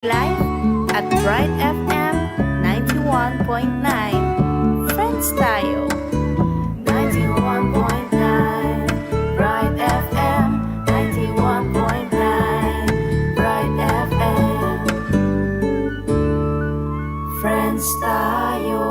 Live at Bright FM 91.9. Friends tayo. 91.9. Bright FM 91.9. Bright FM. Friends tayo.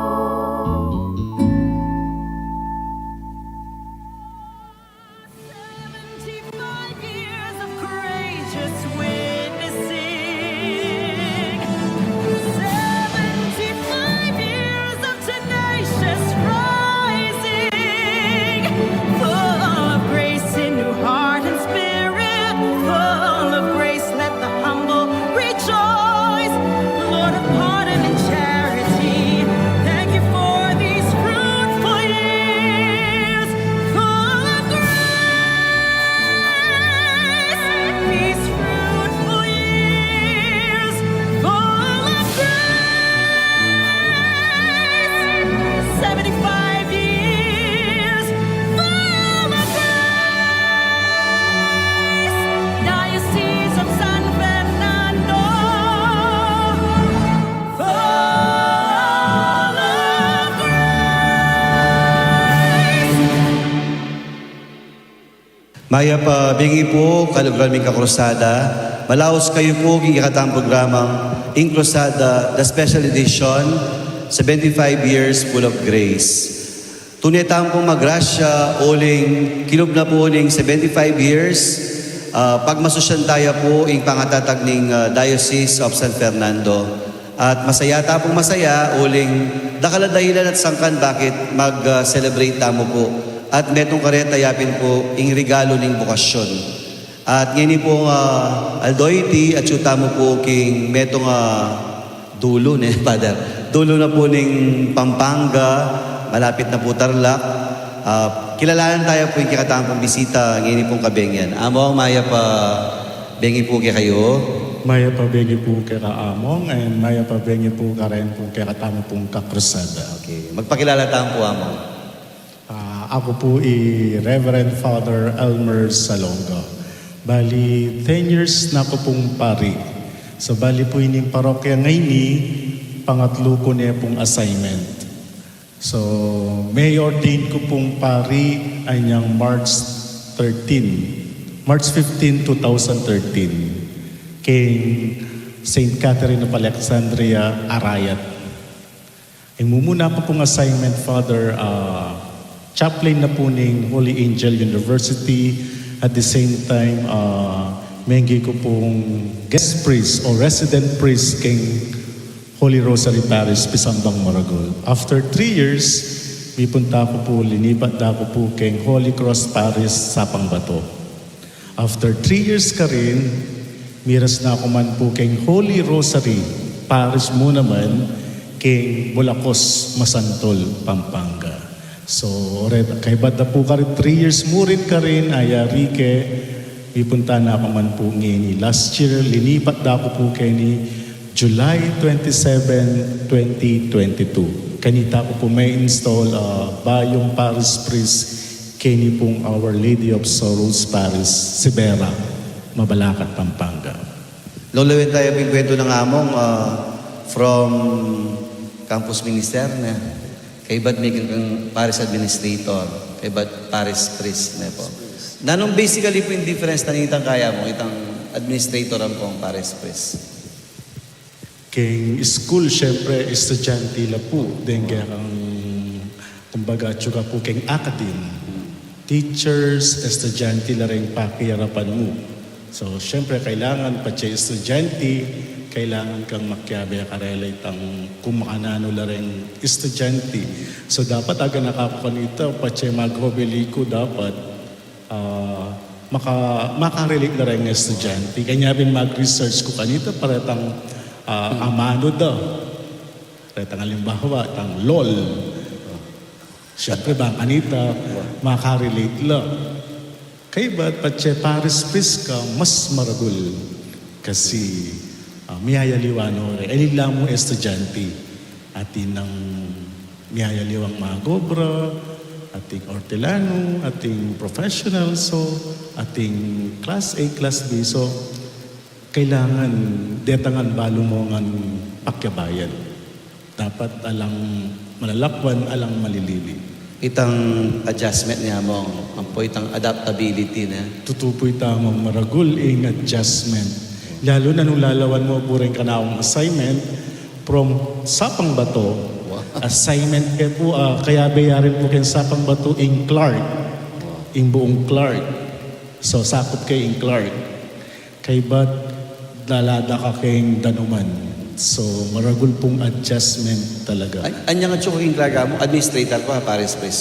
Maya pa bingi po kalugraming kakrusada, malaos kayo po kikatang programang Inkrusada, the special edition, 75 years full of grace. Tunetang po magrasya, uling, kilub na po uling 75 years, pagmasusyan tayo po ing pangatatag ng Diocese of San Fernando. At masaya ta pong masaya, uling dakaladahilan at sangkan bakit mag-celebrate tamo po. At metong kareta yapin po ing regalo ning bukasyon. At ngayon po aldoyti at yuta mo po king metong dulo ni Father. Dulo na po ning Pampanga, malapit na po Tarlac. Kilalanan tayo po yung kikataang pong bisita ngayon pong kabengyan. Among maya pa bengi po kayo. Maya pa bengi po kay Among and maya pa bengi po ka rin po kay katamo pong kakrusada. Okay, magpakilala tayo po Among. Ako po Reverend Father Elmer Salonga. Bali, 10 years na ako pong pari. So bali po ining parokya ngayon pangatlo ko niya pong assignment. So may ordain ko pong pari ay niyang March 15, 2013 kay St. Catherine of Alexandria, Arayat. Ang mumuna po pong assignment, Father, chaplain na po ng Holy Angel University. At the same time, mengi ko pong guest priest o resident priest kay Holy Rosary Parish, Pisambang, Maragol. After 3 years, mipunta ko po, linipat na ako po kay Holy Cross Parish, Sapang Bato. After 3 years ka rin, miras na ako man po kay Holy Rosary Parish mo naman kay Bulacos, Masantol, Pampanga. So, kay bata po ka rin, 3 years mo rin ka rin, Rike, ipunta na ako man po ngayon. Last year, linipat na ako po kayo ni July 27, 2022. Kanita ko po may install bayong Paris Priest kayo ni pong Our Lady of Sorrows Paris, Sibera, Mabalacat, Pampanga. Lulawin tayo yung kwento ng Among from Campus Minister na kay ba't may kang Paris Administrator, kay ba't Paris Priest na po. Nanong basically po yung difference na nitang kaya mo, itang Administrator ang pong Paris Priest? Kay school, syempre, estudyante la po. Then kaya kang, kumbaga, tsuga po kay academe. Teachers, estudyante la rin pakiyarapan mo. So, syempre, kailangan pa siya estudyante, kailangan kang makyabe karelay tang kumakanano la rin estudyante. So dapat aga nakakanita pa siya maghobili ko dapat makarelate na rin ng estudyante. Kanya bin mag-research ko kanita para tang amano daw. Para tang halimbawa, tang LOL. Siyempre ba kanita makarelate la. Kaya ba't pa siya Paris Priest ka mas maragul kasi miyayaliwano rin. Lang mo estudyante. Atin ng miyayaliwang mga gobra, ating ortelano, ating professional, so ating class A, class B. So, kailangan detangan balumongan pakyabayan. Dapat alang malalakwan, alang malilili. Itang adjustment niya mo, ang po itang adaptability na. Tutupoy tamang maragul ing adjustment. Lalo na nung lalawan mo po rin kanawang assignment from Sapang Bato. Assignment kaya po, kaya bayarin po kayo Sapang Bato in Clark. In buong Clark. So sakop kayo in Clark. Kay ba't lalada ka kayong Danuman. So maragul pong adjustment talaga. Anya nga chuking klaga mo, administrator ko ha, Paris Press.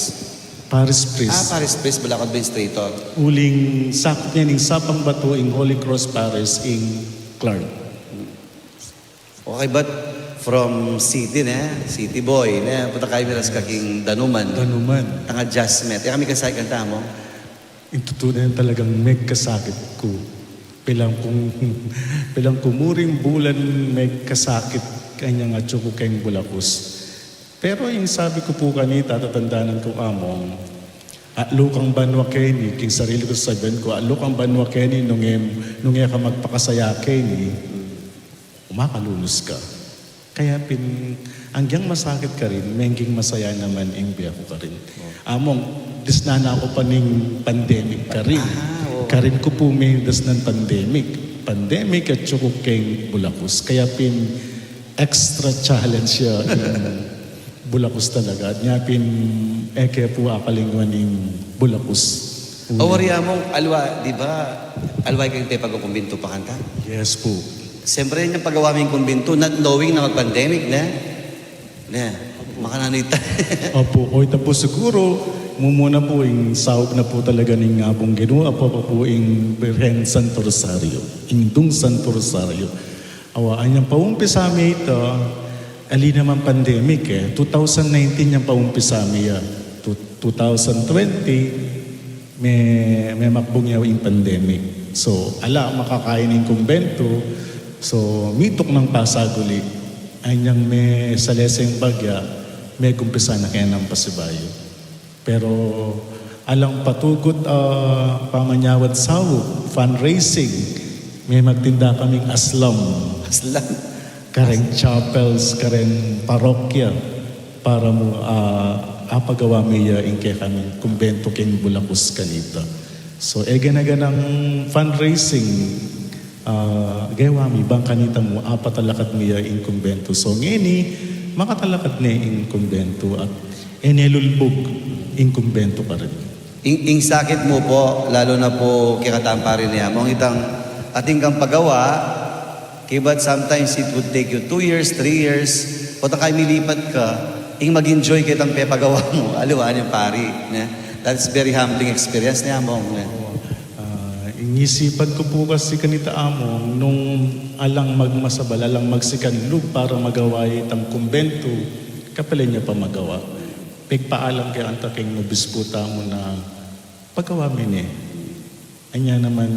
Paris Priest. Paris Press, bala ko administrator. Uling sakop niya ng Sapang Bato in Holy Cross Paris in Clark. Okay, but from city na, city boy na, punta kayo miras kaking Danuman. Danuman. Ang adjustment. Kami kasay kanta mo. Intutunan talagang may kasakit ko. Pilang kumuring bulan may kasakit kanya nga tsuko kayong bulakos. Pero yung sabi ko po kanita, tatandaanan ko among, lukang banwa keni, king sarili ko sabihin ko, lukang banwa keni, nung ka magpakasaya keni, umakalunos ka. Kaya hanggang masakit ka rin, mengking masaya naman yung biya ko ka rin. Among, disnana ako pa ng pandemic ka rin. Karin ko po may das ng pandemic. Pandemic at tsukok kayong bulakos. Kaya extra challenge siya yung bulakos talaga. At nga kaya po akalingwan yung bulakos. Awariya mong alwa, di ba? Alwa kayo tayo pagkukumbinto pa kanta? Yes po. Siyempre yung paggawa mo yung kumbinto, not knowing na mag-pandemic na. Makananita. Opo, o tapos siguro, mumuna po yung sahog na po talaga ng abong ginawa po yung Birhen Santo Rosario. Indung Santo Rosario. Awaan niyang paumpisa mi ito, ali naman pandemic 2019 niyang paumpisa mi 2020, may makbong yaw yung pandemic. So, makakain ng kumbento. So, mitok ng pasaguli. Ay niyang may saleseng bagya, may kumpisa na kaya ng pasibayo. Pero alang patugot pamanyawad sawog, fundraising, may magtinda kaming aslam. Aslan. Kareng chapels, kareng parokya, para mo apagawa miya inke kami kumbento king Bulacos kanita. So ganaganang fundraising, gawa mi bang kanita mo apatalakat miya in kumbento. So ngeni, makatalakat niya in kumbento at enelulbog in kumbento pa rin. Ing sakit mo po, lalo na po kikatampa rin niya, mong itang ating kang pagawa, kibat sometimes it would take you 2 years, 3 years, o kay milipat ka, ing mag-enjoy kitang pepagawa mo, aluan yung pari. That's very humbling experience niya mong. Inisipan ko po kasi kanita among nung alang magmasabal, alang magsikanlog para magawa itang kumbento, kapalay niya pa magawa. Pagpaalam kay anta king nobisputa mo na paggawa min Anya naman,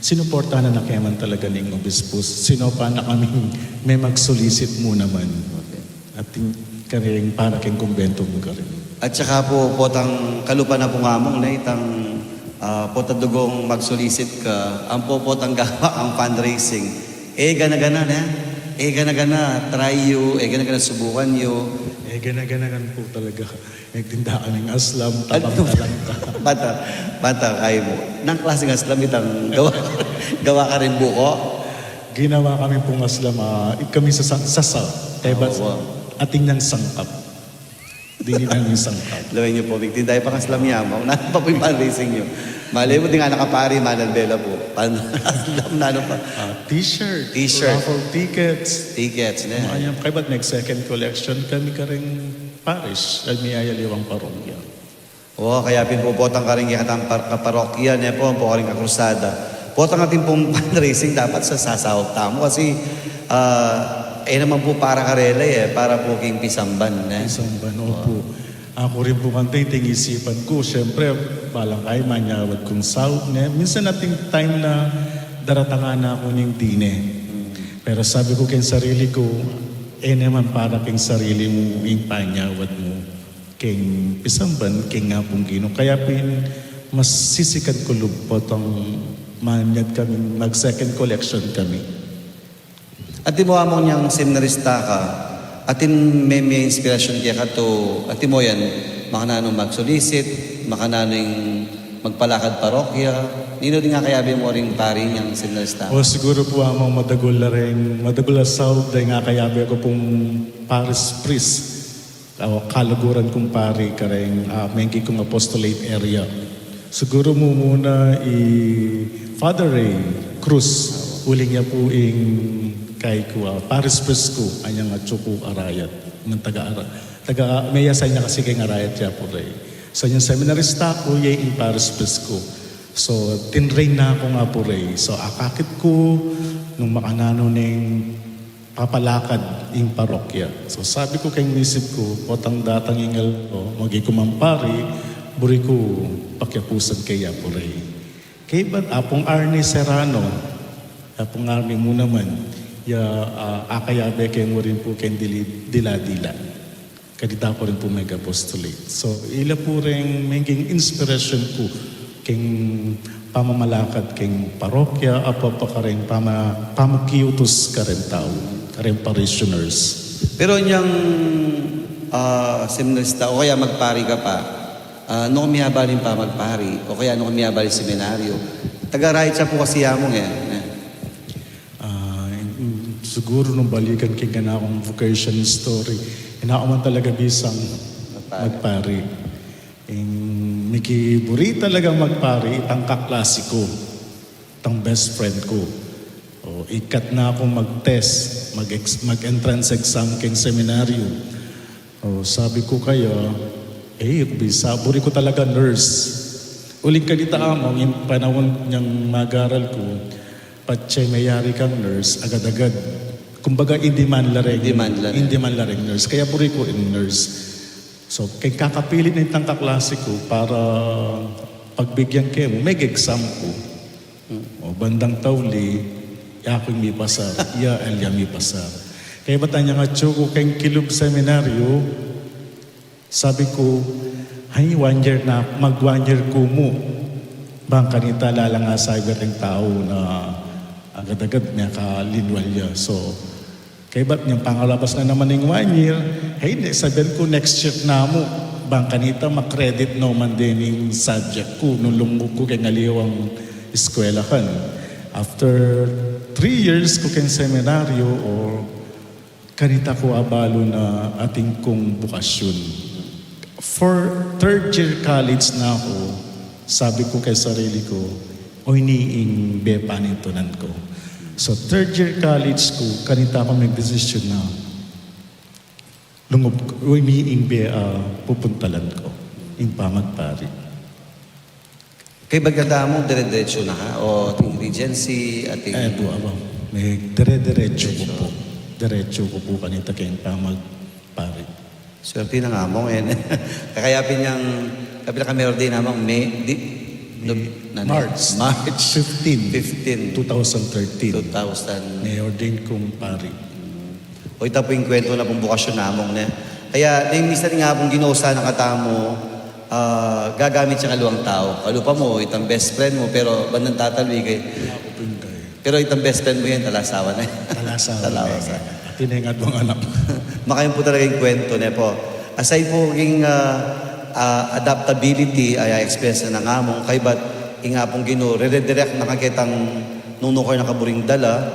sinuportahan na nakiyaman talaga ng obispos. Sinopa na kaming may magsolicit mo naman. At karing para king kumbento mo ka rin. At saka po, potang kalupa na po nga mong na itang potadugong magsolicit ka, ang potang gawa ang fundraising. Gana-gana na. Gana-gana, try you. Gana-gana, subukan you. Gana-ganagan po talaga. Nagtinda kaming aslam, tabang-talang ka. Bata, kayo mo. Nang klaseng aslam itang gawa ka rin buko? Ginawa kami pong aslam, kami sa ating ng sangkap. Dini namin sangkap. Lawin niyo po, tindayo pang aslam yamaw. Nano pa po yung fundraising niyo. Malay mo, di nga nakapari, Manal Bella po. Aslam na ano pa? T-shirt. Raffle tickets. Tickets, na. Ayun, kaya ba't next second collection kami ka rin parish at may ayaliwang parokya. Kaya pinupotang ka rin katang parokya niya po, po ka rin kakrusada. Potang ating pong fundraising dapat sa sasahog tamo kasi naman po para karela para po king pisamban. Pisamban, opo. Ako rin po kantay, ting-isipan ko. Siyempre, balang kayo manyawad kong sahog niya. Minsan nating time na daratangan na ako ng dine. Pero sabi ko kay sarili ko, naman para king sarili mo, yung panyawad mo, king pisamban, king nga pong gino. Kaya mas sisikat ko lubot ang manyad kami, mag-second collection kami. At mo among niyang seminarista ka, atin may inspirasyon kaya ka to, at mo yan, makananong mag-solicit, makananong magpalakad parokya, nino din nga kayabi mo rin pari niyang seminarista. O siguro po amang madagol na rin, madagol na South, dahil nga kayabi ako pong Paris priest, o kalaguran kong pari ka rin, mengki kong apostolate area. Siguro mo muna Father Ray Cruz, uling niya po kay ko, Paris priest ko, anyang atsuko arayat, ng taga may yasay niya kasi kay arayat siya po rin. So yung seminarista ko, yung Paris priest ko. So tinrain na ako nga po rin. So akakit ko nung makanano ng papalakad yung parokya. So sabi ko kay misip ko, potang datang ingal ko, magi kumampari, buri ko pakyapusan kaya po rin. Kay ba't apong Arnie Serrano, apong Arnie mo naman, akayabe kayo mo rin po kay dila-dila. Kadita ko rin po mag-apostolate. So ila po rin maging inspiration ko kay pamamalakad kay parokya, apa pa ka rin pamakiutos ka rin tao, ka rin parishioners. Pero niyang seminarista, o kaya magpari ka pa, no kumihabalin pa magpari, o kaya no kumihabalin seminaryo, taga-right siya po kasi yamong yan. Siguro nung balikan kay gana akong vocation story, inaaman talaga bisang magpari. Mikiburi talaga magpari, itang kaklasiko, itang best friend ko. Ikat na akong mag-test, mag-entrance exam kay seminaryo. Sabi ko kaya, bisa, buri ko talaga nurse. Uling kanita among, yung panahon niyang mag-aral ko, patse mayari kang nurse, agad-agad. Kumbaga, hindi man lareng nurse. Kaya buri ko nurse. So, kay kakapilit na itang kaklase ko para pagbigyan kayo mo, may exam ko. Bandang tawli, ako'y may pasar, Elia may pasar. Kaya ba't niya nga ko kay Kilub Seminaryo, sabi ko, ay, 1 year na, mag-1 year ko mo. Bang kanita lalang nga cyber ng tao na agad-agad niya kalinwalya. So, kaya ba't niyang pangalabas na naman ng 1 year, hindi, sabihin ko next year na mo, bang kanita makredit naman din yung subject ko, nung lumog ko kay ngaliwang eskwelahan. After 3 years ko kay seminaryo, or kanita ko abalo na ating kong bukasyon. For 3rd year college na ako, sabi ko kay sarili ko, o iniing be panintunan ko. So 3rd year college ko, kanita ako nag-desisyon na lungob ko, o iniing be pupuntalan ko, yung pamagpari. Kay baganda mo, dire-diretso na ka? O ating regency, ating... Po, may dire-diretso ko po. Diretso ko po kanita kayong pamagpari. Swerte na nga mo ngayon. Kakayapin niyang, kapila kami ordain namang March 15, 2013. May ordain kong pari. O ito po yung kwento na pong bukasyon namong na. Kaya, minsan nga pong ginuusa ng katamo, gagamit siya kaluwang tao. Kalupa mo, itang best friend mo, pero bandang tatalwi kay... Pero itang best friend mo yan, talasawa na. Talasawa. Tinengad mong anak. Makayon po talaga yung kwento na po. Aside po yung adaptability ay experience na nangamong, kay ba't nga pong redirect na kakitang nung nukor na kaburing dala,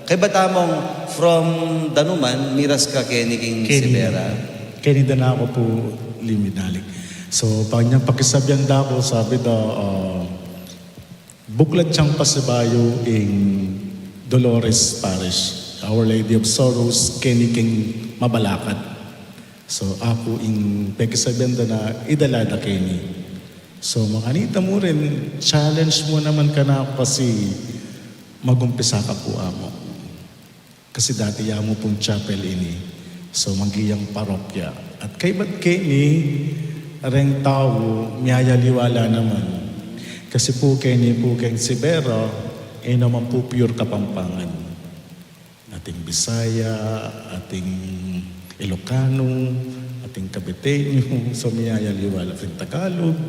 kay ba't among from Danuman, miras ka kay King Severa? Kenida na ako po liminalik. So, pag niyang pakisabyan da ako, sabi da, buklat siyang pasibayo in Dolores Parish. Our Lady of Sorrows, King Mabalakad. So, ako in pakisabyan da na idalada Kenny. So, makanita mo rin, challenge mo naman ka na ako kasi magumpisa ka po amo. Kasi dati mo pong chapel ini. So, magiyang parokya. At kay ba't Kenny, reng tao, miyayaliwala naman. Kasi po Kenny po kay Severa, naman po pure Kapampangan. Ating Bisaya, ating Ilocano, ating Kabiteño, so miyayaliwala. Ating Tagalog.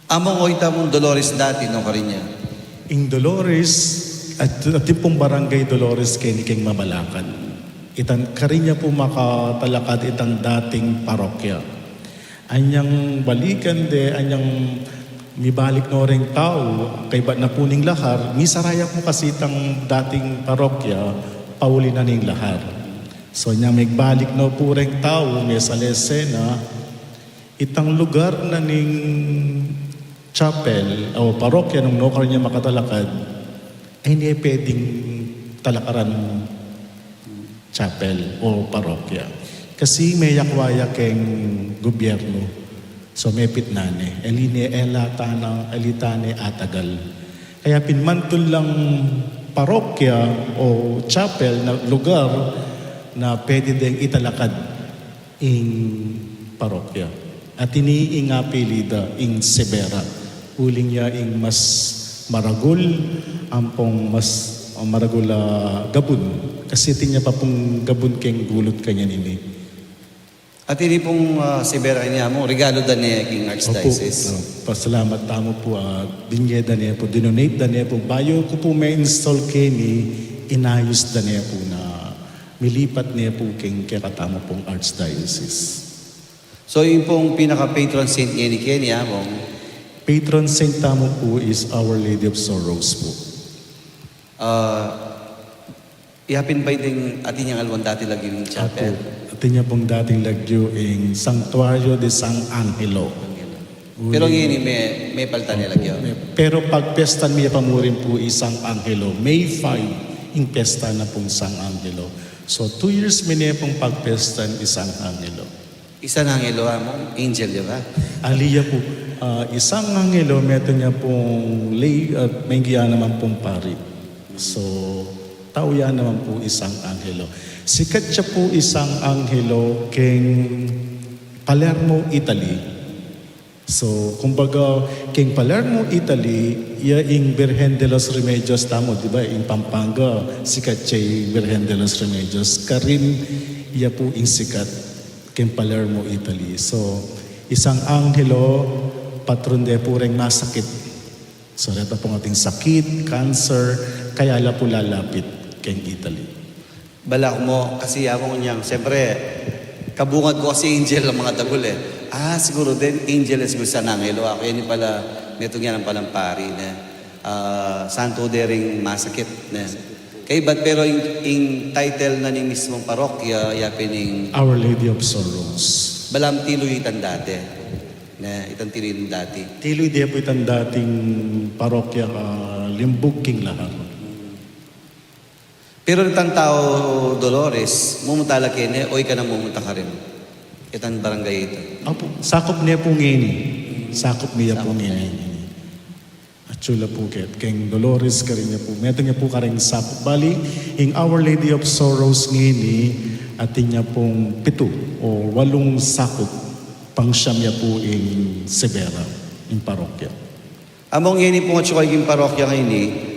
Among oita mong Dolores dati, no, Karinya? Ing Dolores at tipong barangay Dolores keng Mabalacan. Itan karinya po makatalakad itang dating parokya. Anyang balikan de, anyang mibalik no ring tao, kay ba na puning lahar, misaraya po kasi itang dating parokya, pauli na ning lahar. So niya may balik no po ring tao, may salesena, itang lugar na ning chapel o parokya nung nokar niya makatalakad, ay hindi pwedeng talakaran chapel o parokya. Kasi may yakwaya keng gobyerno. So may pitnane. Elitane atagal. Kaya pinmantol lang parokya o chapel na lugar na pwede ding italakad in parokya. At iniing nga pilida in Severa. Uling niya in mas maragul, ampong mas maragul gabun. Kasi tinya pa pong gabun keng gulot kanya nini. At ini pong Severa niya mo, regalo da niya king Archdiocese. Pasalamat tamo po. Binye da niya po, dinonate da niya po. Bayo ko po may install kini, inayos da niya po na milipat niya po king kakatamo pong Archdiocese. So yung pong pinaka-patron saint niya ni Kenya mo, Patron saint tamo po is Our Lady of Sorrows po. ihapin ba yung atin yung alwan dati lagi ng chapel? Atin niya pong dating lagyo in Santuario de San Angelo. Pero ngayon may palta niya lagi. Pero pag pesta niya pamurin po isang Angelo, May 5, yung pesta na pong San Angelo. So 2 years niya pong pagpesta isang Angelo. Isa na ang mo, angel di ba? Aliyah po, isang Angelo, meto niya pong lay at may giya naman pong pari. So, tao yan naman po isang Angelo. Sikat siya po isang Angelo keng Palermo, Italy. So, kumbaga, keng Palermo, Italy, iya ing Virgen de los Remedios tamo, di ba? Ing Pampanga, sikat siya ing Virgen de los Remedios. Karin, iya po ing sikat keng Palermo, Italy. So, isang Angelo, patron de po rin masakit. So, ito pong ating sakit, cancer, kaya la po lalapit keng Italy. Balak mo, kasi ako niyang, siyempre, kabungad ko kasi angel ang mga tagol eh. Siguro din, angel is gusto ng Angelo. Ako yun pala, neto nga ng palang pari na santo de ring masakit na. Kay ba't pero yung title na ni mismong parokya, yapin yung Our Lady of Sorrows. balam tiloy itan dati. Na itan tiloy dati. Tiloy di po itang dating parokya Limbug King Lahar. Pero itang tao, Dolores, mumunta laki niya, o ka na mumunta ka rin. Itang barangay ito. Apo, sakop niya po ngini. Sakop niya po ngini. At chula po ket. Keng Dolores ka rin niya po. Meto niya po ka rin sakop. Bali, ing Our Lady of Sorrows ngini, atin niya pong 7 o 8 sakop pang siyam niya po ing Severa, ing parokya. Among yun po nga tsukay yung parokya ngayon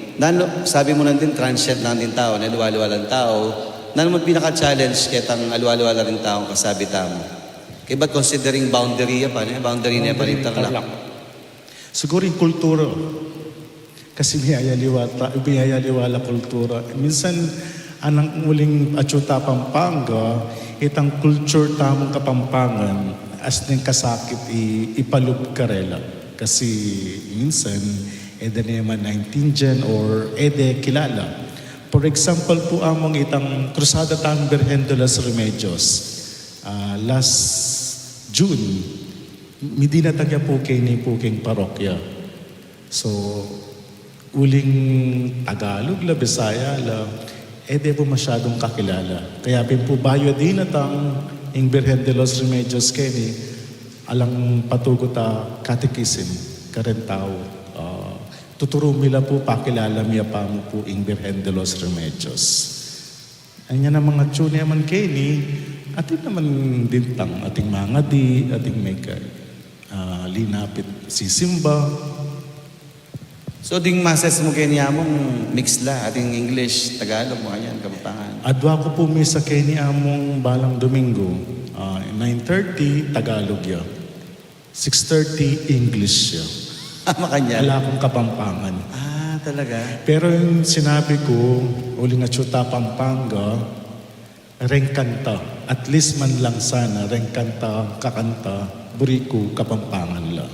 sabi mo nandun, transient lang din tao, naluwalwala ng tao, naman pinaka-challenge kitang aluwalwala rin tao kasabi tamo. Kaya ba't considering boundary ya pa, boundary niya pa rin Tarlac? Siguro yung kultura. Kasi biyayaliwala kultura. Minsan, anang muling atyuta Pampanga, itang culture tamong Kapampangan, as ng kasakit ipalub karela. Kasi minsan, ede naman 19 gen or ede kilala. For example po among itang Cruzada tang Virgen de los Remedios. Last June, Medina tagya po king parokya. So, uling Tagalog la, Bisaya la, ede po masyadong kakilala. Kaya po bayo din natang ing Virgen de los Remedios kini alang patugot catechism karen tao. Tuturo mila po pakilala miya pa mo po ing Virgen de los Remedios. Anya na mga tune man kini, atin naman dintang ating mga di, ating may linapit sisimba. So, ding masses mo kayo niya mong mix la, ating English, Tagalog, mga yan, Kapampangan. Adwa ko po misa kini among balang Domingo, 9:30 Tagalog ya, 6:30 English ya. Makanya. Wala akong Kapampangan. talaga? Pero yung sinabi ko, uling at syuta Pampanga, rengkanta. At least man lang sana, rengkanta, kakanta, buriku, kapampangan lang.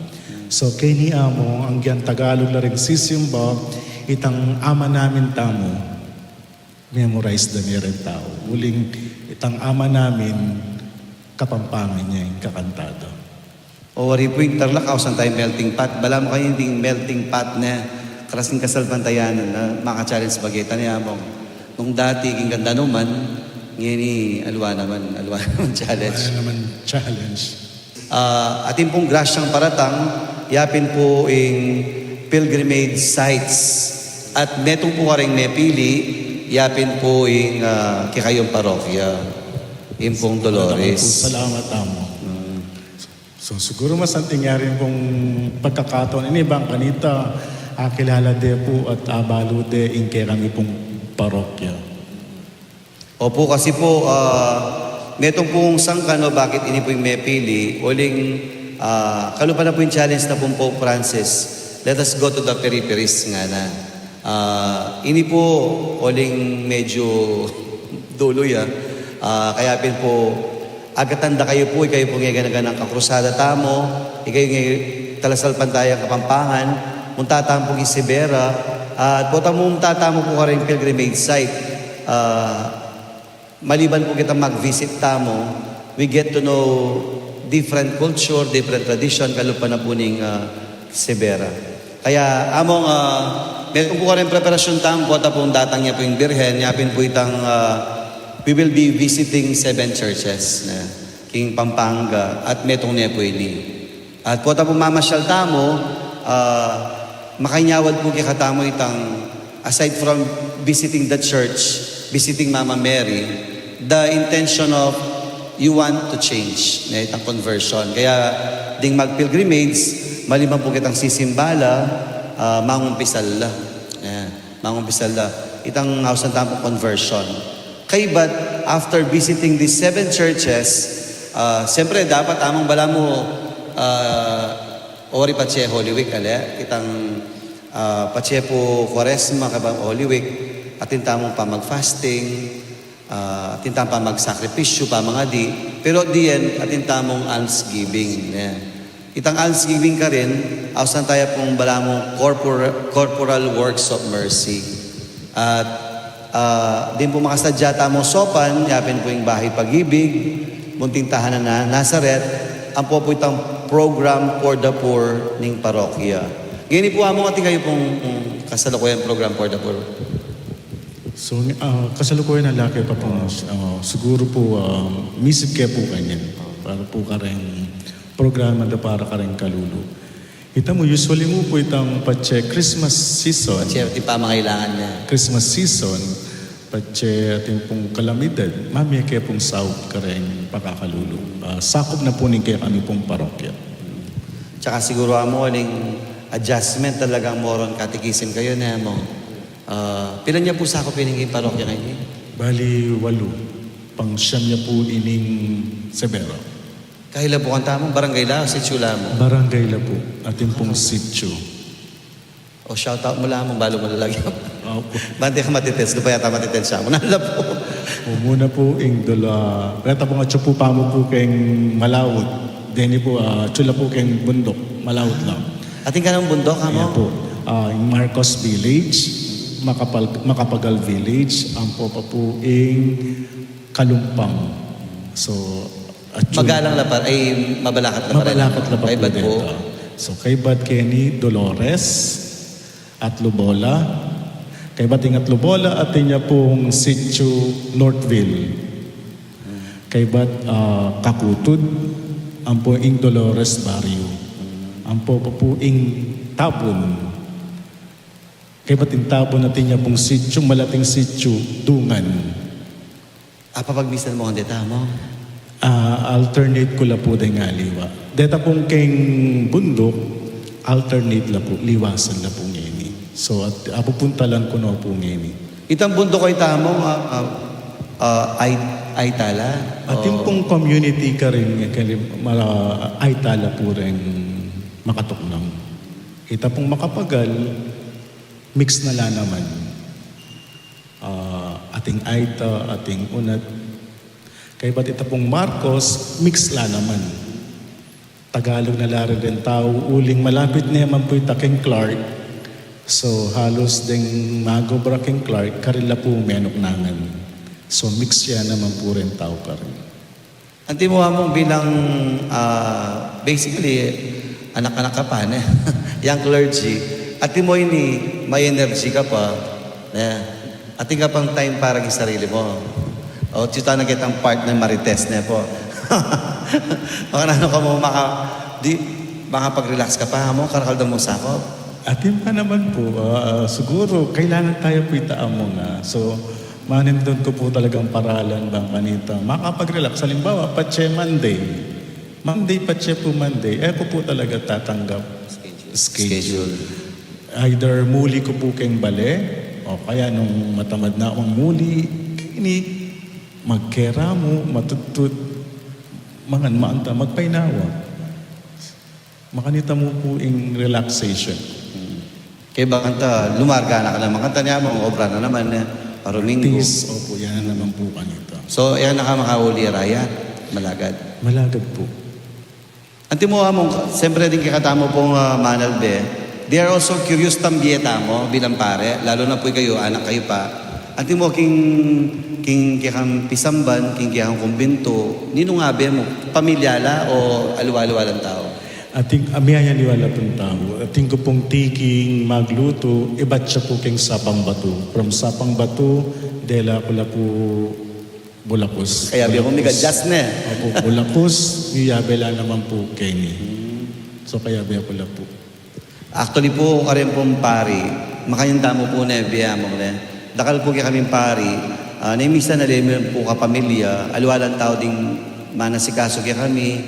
So, kay ni Amo, ang yan Tagalog na rin sisimba, itang ama namin tamo, memorize the meron tao. Uling itang ama namin, kapampangan niya yung kakantado. O wari po yung Tarlac, saan tayo melting pot? Bala mo kayo yung melting pot na karasing kasalpantayanan na maka-challenge bageta niya mo. Nung dati, king ganda naman, ngayon alwa naman challenge. Ano naman challenge? Atin pong grasyang paratang, yapin po yung pilgrimage sites. At netong po karing nepili, yapin po yung kikayong parokya. Yung pong Dolores. Salamat, Amo. So siguro mas ang tingyari pong pagkakataon. Ini bang kanita, kilala de po at abalo de inke kami pong parokya. Opo, kasi po, netong pong sangkano, bakit ini po yung mepili, uling, kalupa na po yung challenge na pong Pope Francis, let us go to the peripheries nga na. Ini po, uling medyo duloy kaya pin po, agatanda kayo po, kayo po ngayon ng kakrusada tamo, ikayo ngayon talasal pantayang kapampangan, muntatamo po Isibera, at po tatamo po ka rin pilgrimage site. Maliban po kita mag-visit tamo, we get to know different culture, different tradition, kalupa na po ning Isibera. Kaya among, meron po ka rin preparasyon tamo, po pong datang niya po yung Birhen, yapin po itang we will be visiting 7 churches na King Pampanga at metong Nepoili. At po tapong mamasyal tamo, makanyawad po katamo itang, aside from visiting the church, visiting Mama Mary, the intention of you want to change, na itang conversion. Kaya ding mag-pilgrimage, maliban po kitang sisimbala, mangumpisal la. Mangumpisal la. Itang house ng tampong conversion. Kay but after visiting these 7 churches, siyempre dapat amang bala mo ori pache Holy Week kitang pache po Quaresma kabang Holy Week atin tamong pa mag-fasting, atin tamong pa mag-sakripisyo pa mga di, pero di yan atin tamong almsgiving. Itang almsgiving ka rin, ausan tayo pong bala mo corporal works of mercy. At din po makasadya tamong sopan, yapin po yung bahay pag-ibig, munting tahanan na Nazaret, ang po itang program for the poor ning parokya. Ngayon po among ating kayo pong kasalukuyan program for the poor. So kasalukuyan na laki pa po, siguro po misip kaya po kanyan, para po ka rin programa na para ka rin kalulu. Ita mo, usually mo po itang pache Christmas season. Pache, di pa mangailangan niya. Christmas season, pache ating pong kalamidad, mami kaya pong sahod ka rin pakakalulu. Sakop na po nin kaya kami pong parokya. Tsaka siguro mo ning adjustment talagang moron katikisim kayo na mo. Pilan niya po sakop yung parokya ngayon? Bali, 8. Pang siyam niya po ining Severo. Kahila po kang tamang barangay la o sityo la mo? Barangay la po, ating pong sityo. O shout out mo lang mong balo mo lalagyan. Opo. Bante ka matitens, doon pa yata matitens siya. Manala po. Muna po ing dula. Kaya po nga po pa mo po kayong malawot. Deni po, tsula po kayong bundok. Malawot lang. Ating ka ng bundok, ha mo? Ayan po. Yung Marcos Village, Makapagal Village, ang po pa po ing Kalumpang. So, Magalang la pa, ay mabalakat la pa. Mabalakat la pa Ay, po bad po. dito. So, kay Bad Kenny Dolores at Lubola. Kay Bating at Lubola at niya pong Sitio Northville. Kay Bat Kakutod, ang po ing Dolores Barrio. Ang po ing Tabon. Kay Bating Tabon at niya pong Sitio, malating Sitio Dungan. Papagbisan mo ang deta mo? Alternate ko la po day nga liwa. Deta pong keng bundok, alternate la po, liwasan la po ngeni. So, at pupunta lang ko na po ngeni. Itang bundok ay tamong ay tala? At yung pong community ka rin, ay tala po rin makatuknang. Ita pong makapagal, mix na la naman. Ating Aita, ating Unat. Kaya ba't ito pong Marcos, mix la naman. Tagalog na laro din tao, uling malapit na yaman po itaking Clark. So halos ding magobra king Clark, karila po menok nangan. So mix yan naman po rin tao ka rin. Anti mo mong bilang, basically, anak-anak ka pa, ne? Young clergy. At mo ini, may energy ka pa, ne? At ka pang time para sa sarili mo. O, tiyuta na kitang part ng Marites, ne po. Baka na ano ka mo, makapag-relax ka pa mo, karakaldang mo sakop. At yun pa naman po, siguro kailangan tayo po itaan mo nga. So, manindon ko po talagang paralan bang kanita. Makapag-relax. Halimbawa, Pache Monday. Pache po Monday. Ko po talaga tatanggap schedule. Either muli ko po kayong bale, o kaya nung matamad na akong muli, ini magkera mo, matutut, maanta, magpainawa. Makanita mo po yung relaxation. Kaya ba kanta, lumarga na ka naman. Kanta niya mo, obra na naman. Parulinggo. Opo, yan naman po kanito. So, yan nakamakahuli, Raya. Malagad. Malagad po. Anti mo among, siyempre din kakatamo pong Manalbe, they are also curious tambieta mo bilang pare, lalo na po kayo, anak kayo pa. Anti mo king kikang pisamban, king kikang kumbinto, nino nga be mo, pamilyala o aluwa-aluwa lang tao? Ating amiyaya niwala pong tao. Ating ko pong tiking magluto, iba't siya po king Sapang Batu. From Sapang Batu, dela ko la po Bulacos. Kaya biya mo migadjas na. Opo, Bulacos, niyabela naman po Kenny. So kaya biya ko la po. Actually po, karin pong pari, makayanda mo po na biya mo na. Dakal po kaya kaming pari, naimisa na rin po kapamilya, aluwalan tao ding manasikaso kaya kami,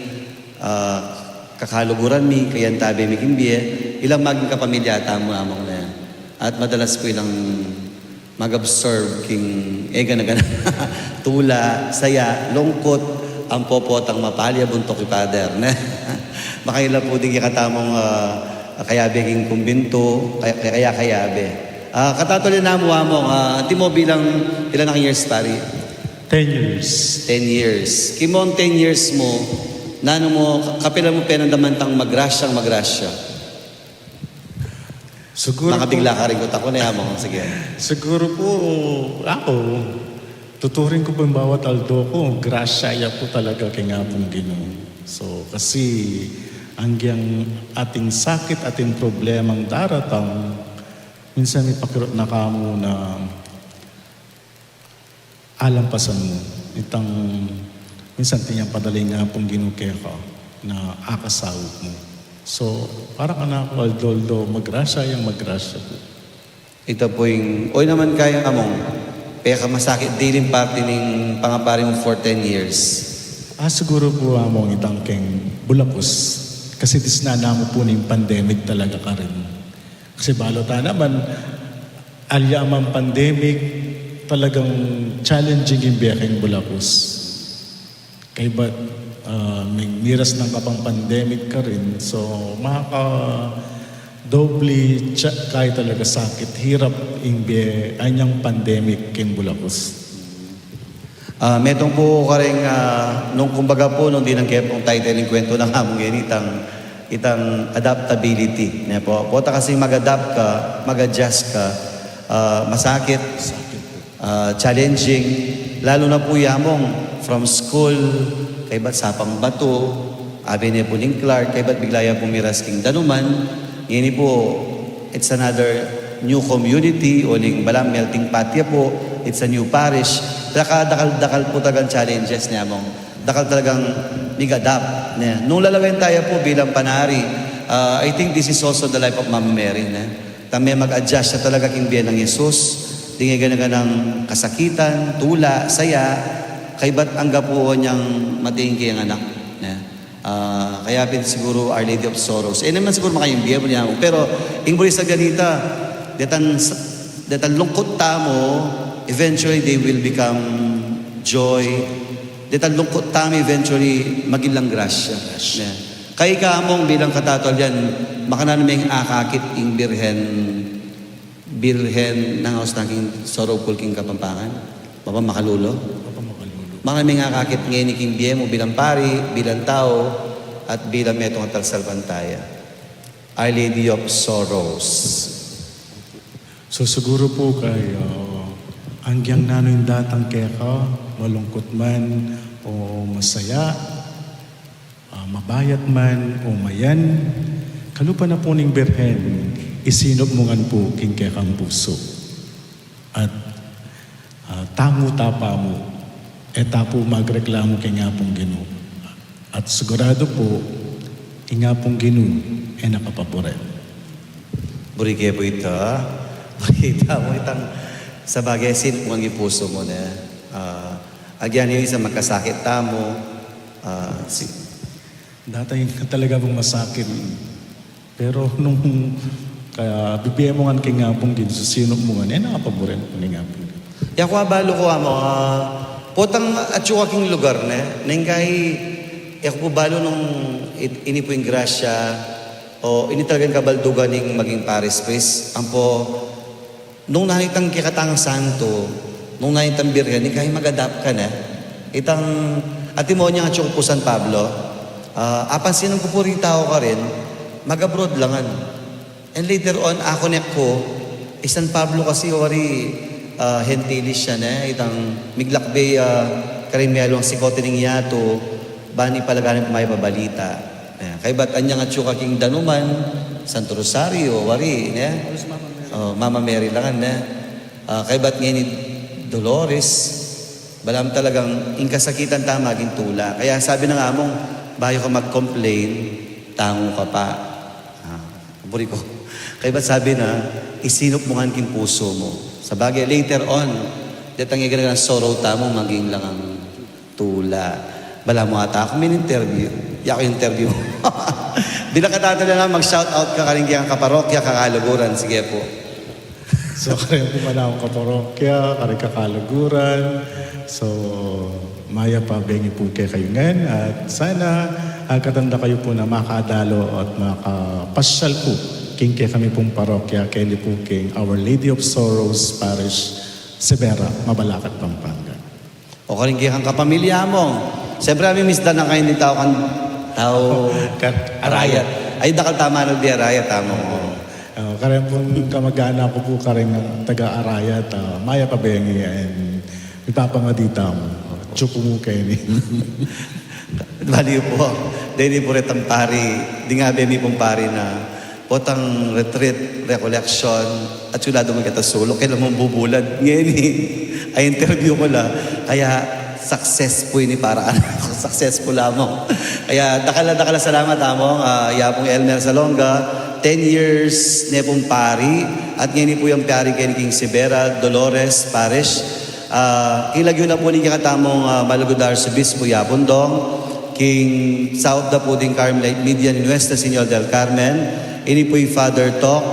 kakaluguran mi, kayan tabi mi kimbiye, ilang maging kapamilya tamo among na. At madalas po ilang mag-absorb king gana tula, saya, lungkot, ang popotang mapalya, buntok ipader. Makaila po din katamong kayabe king kumbinto, kaya kayabe. Katatuloy na mo among, ti mo bilang ilan ang years pari? 10 years. 10 years. Kimon 10 years mo, nano mo, kapila mo penandamantang magrasya. Siguro Makabigla ka rin ko tako na yamong. Sige. Siguro po, ako, tuturin ko po yung bawat aldo ko. Grasya po talaga kay nga pong Ginoo. So, kasi hanggang ating sakit, ating problemang daratang, minsan may pakirot na kamo na alampasan mo. Minsan tiyang padalay nga pong Ginoo kaya ka na akasawot mo. So, parang anak ko, Aldoldo, magrasya po. Ito po yung, oy naman kaya among, kaya ka masakit, dilim party ng pangapari mo for 10 years. Siguro po among itangking Bulacos. Kasi disnana mo po ng pandemic talaga ka rin. Kasi balota naman, alyamang pandemic, talagang challenging yung biyaking Bulacos. Kaya ba't may miras ng kapang pandemic ka rin. So, doble kahit talaga sakit. Hirap yung anyang pandemic king Bulacos. Metong po ka rin, nung kumbaga po, nung di nang kepong title ng kwento ng hamong yan, itang adaptability. Po, pota kasi mag-adapt ka, mag-adjust ka, masakit, challenging, lalo na po yamong from school, kay ba't Sapang Batu, abi niya po ning Clark, kay ba't biglaya pumiras king Danuman, yun po, it's another new community, o ning balang melting patya po, it's a new parish, dakal po talagang challenges niya mong, dakal talagang mig-adapt. Nung lalawin tayo po bilang panari, I think this is also the life of Mama Mary. Kami mag-adjust siya talaga king biyan ng Jesus, di nga ganang kasakitan, tula, saya, kay ba't ang gapuon niyang matingki ang anak. Kaya pin siguro Our Lady of Sorrows. Naman siguro makayimbiya mo niya. Pero, ingbulis sa ganita, detan lungkot tamo, eventually they will become joy. Detan lungkot tamo, eventually magilang grasya. Kay ka among bilang katatol yan, makananaming akakit ing birhen Birhen ng Haus naging Sorrowful King Kapampangan, Mapa Makalulo. Papa Makalulo. Mga kakit ngayon ni King Biemo bilang pari, bilang tao, at bilang metong Talsal Pantaya. Our Lady of Sorrows. So siguro po kay angyang nanoy datang keka, malungkot man o masaya, mabayat man o mayan, kalupa na po ning Birhen, isinog mo ngan po king kekang puso. At tango tapa mo, eta po magreklamo kay nga pong Ginoo. At sigurado po, nga pong Ginoo ay nakapaboret. Burike po ito, Burita mo itang sa bagay sin kung ang ipuso mo na. Agyan yun sa magkasakit tamo. Dati talaga pong masakit. Pero nung kaya bibigyan mo nga kay nga pong Ginoo, sino mo nga, nakapaboret po ni nga pong Ginoo. Yakwa balo ko mo, potang at yung aking lugar na, nangkay, yakwa po balo nung ini po yung grasya, o ini talagang kabaldugan ng maging Paris Priest. Ang po, nung nakitang kikatang santo, nung nakitang Birhen, kaya mag-adapt ka na. Itang, atimonya nga tsyo po San Pablo, apansinan ko po rin tao ka rin, mag-abroad langan. And later on, ako nek ko, San Pablo kasi wari, hentilis siya na, itang miglakbay, karimelo ang sikote ng yato, bani palaganan may pabalita. Kaya ba't anya nga tsyo kaking danuman, Santo Rosario, wari, Mama Mary langan na. Kaya ba't ngayon ni Dolores, balam talagang inkasakitan tama, maging tula. Kaya sabi na nga mong, bayo ka mag-complain, tango ka pa. Buri ko. Kaya ba't sabi na, isinop mo nga king puso mo. Sa bagay, later on, datang yung ng sorrow tamo, maging lang ang tula. Bala mo ata ako, min-interview. Yako yung interview mo. Bila ka tatala na mag-shoutout ka karingyang kaparokya, kakalaguran. Sige po. So kaya po pala akong kaparokya, kari kakalaguran. So maya pa bengi po kayo ngayon. At sana katanda kayo po na makadalo at makapasyal po king kami pong parokya, Kelly po king Our Lady of Sorrows Parish, Severa, Mabalacat, Pampanga. O karingyang kapamilya mo. Siyempre kami misda na kayo ni tao arayat. Ay dakal tama na di arayat tamo. Kaya pong kamag-anak ko po karing taga-arayat, maya pa bengi and ipapangadita mo. Chupo mo kayo ni. Baliw po. Dahil po rin pari. Di nga bemi pong pari na potang retreat, recollection, at sulado magkatasulok. Kailan mong bubulad. Ngayon ay interview ko lang. Kaya successful ni para anak ko. Successful lamang. Kaya dakala salamat among Yapong Elmer Salonga. 10 years na pong pari. At ngayon po yung pari kay King Severa, Dolores Parish. Ilagyo na po ni kakatamong Malugod Arcebispo Yapondong. King South da po din Carmelite Median Nuestra Señor del Carmen. Ini po yung Father Talk.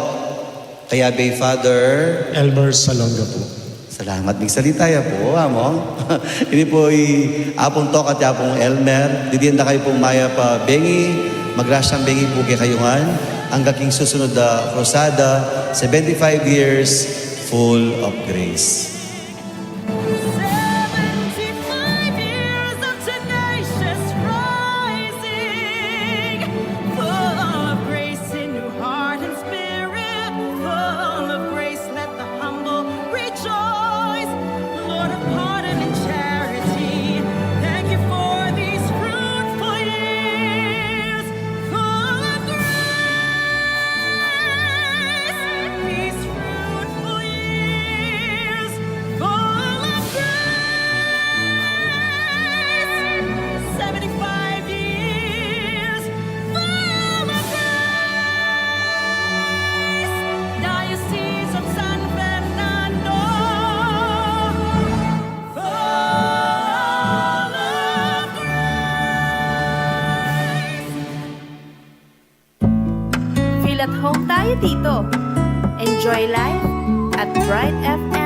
Kaya bay Father Elmer Salonga po. Salamat ng salita ya po, among. Ini po yung Apong Talk at Apong Elmer. Didiyan na kayo pong maya pa bengi. Magrasyang bengi po kay kayungan. Ang gaking susunod na Rosada, 75 years full of grace. 75 years of tenacious rising, full of grace in your heart and spirit, full of grace, let the humble rejoice. Lord of pardon and charity, thank you for these fruitful years, full of grace. These fruitful years, full of grace. 75 years, full of grace. Diocese of San Fernando, full of grace. Feel at home tayo dito. Enjoy life at Bright FM.